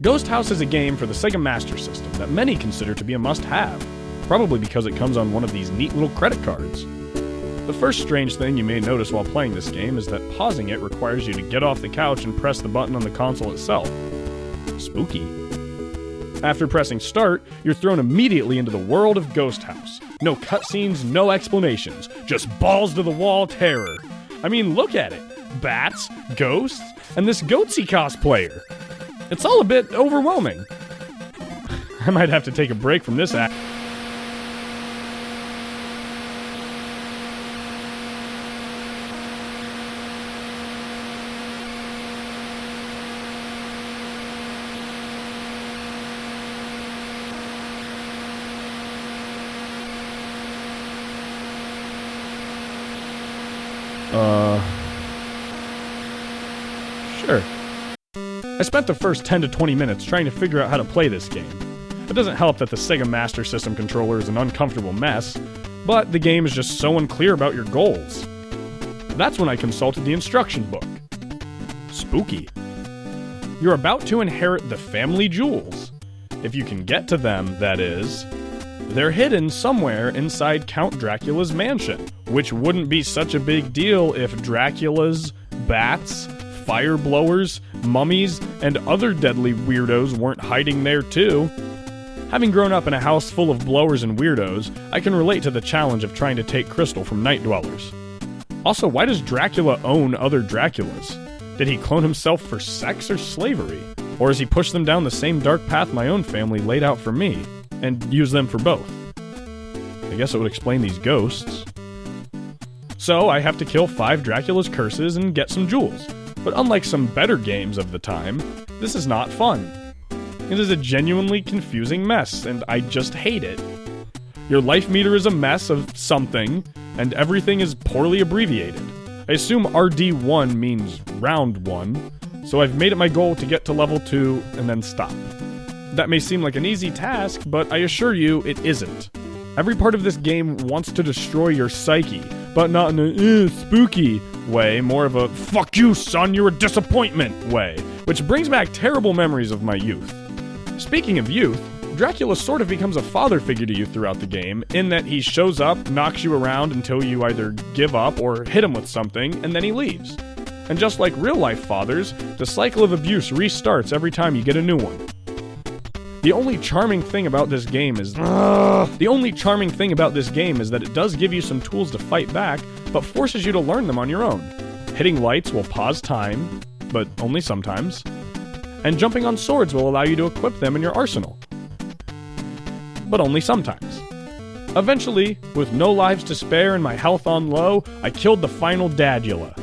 Ghost House is a game for the Sega Master System that many consider to be a must-have, probably because it comes on one of these neat little credit cards. The first strange thing you may notice while playing this game is that pausing it requires you to get off the couch and press the button on the console itself. Spooky. After pressing start, you're thrown immediately into the world of Ghost House. No cutscenes, no explanations, just balls-to-the-wall terror. I mean, look at it. Bats, ghosts, and this Goatsy cosplayer. It's all a bit overwhelming. I might have to take a break from this act. Sure. I spent the first 10 to 20 minutes trying to figure out how to play this game. It doesn't help that the Sega Master System controller is an uncomfortable mess, but the game is just so unclear about your goals. That's when I consulted the instruction book. Spooky. You're about to inherit the family jewels. If you can get to them, that is. They're hidden somewhere inside Count Dracula's mansion, which wouldn't be such a big deal if Draculas, bats, fire blowers, mummies, and other deadly weirdos weren't hiding there too. Having grown up in a house full of blowers and weirdos, I can relate to the challenge of trying to take crystal from night dwellers. Also, why does Dracula own other Draculas? Did he clone himself for sex or slavery? Or has he pushed them down the same dark path my own family laid out for me, and used them for both? I guess it would explain these ghosts. So I have to kill 5 Dracula's curses and get some jewels. But unlike some better games of the time, this is not fun. It is a genuinely confusing mess, and I just hate it. Your life meter is a mess of something, and everything is poorly abbreviated. I assume RD1 means round 1, so I've made it my goal to get to level 2 and then stop. That may seem like an easy task, but I assure you it isn't. Every part of this game wants to destroy your psyche, but not in a spooky way, more of a fuck you son, you're a disappointment way, which brings back terrible memories of my youth. Speaking of youth, Dracula sort of becomes a father figure to you throughout the game, in that he shows up, knocks you around until you either give up or hit him with something, and then he leaves. And just like real-life fathers, the cycle of abuse restarts every time you get a new one. The only charming thing about this game is that it does give you some tools to fight back, but forces you to learn them on your own. Hitting lights will pause time, but only sometimes. And jumping on swords will allow you to equip them in your arsenal, but only sometimes. Eventually, with no lives to spare and my health on low, I killed the final Dadula.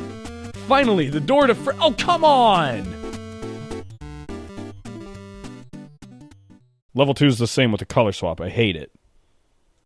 Finally, the door to oh, come on! Level 2 is the same with the color swap. I hate it.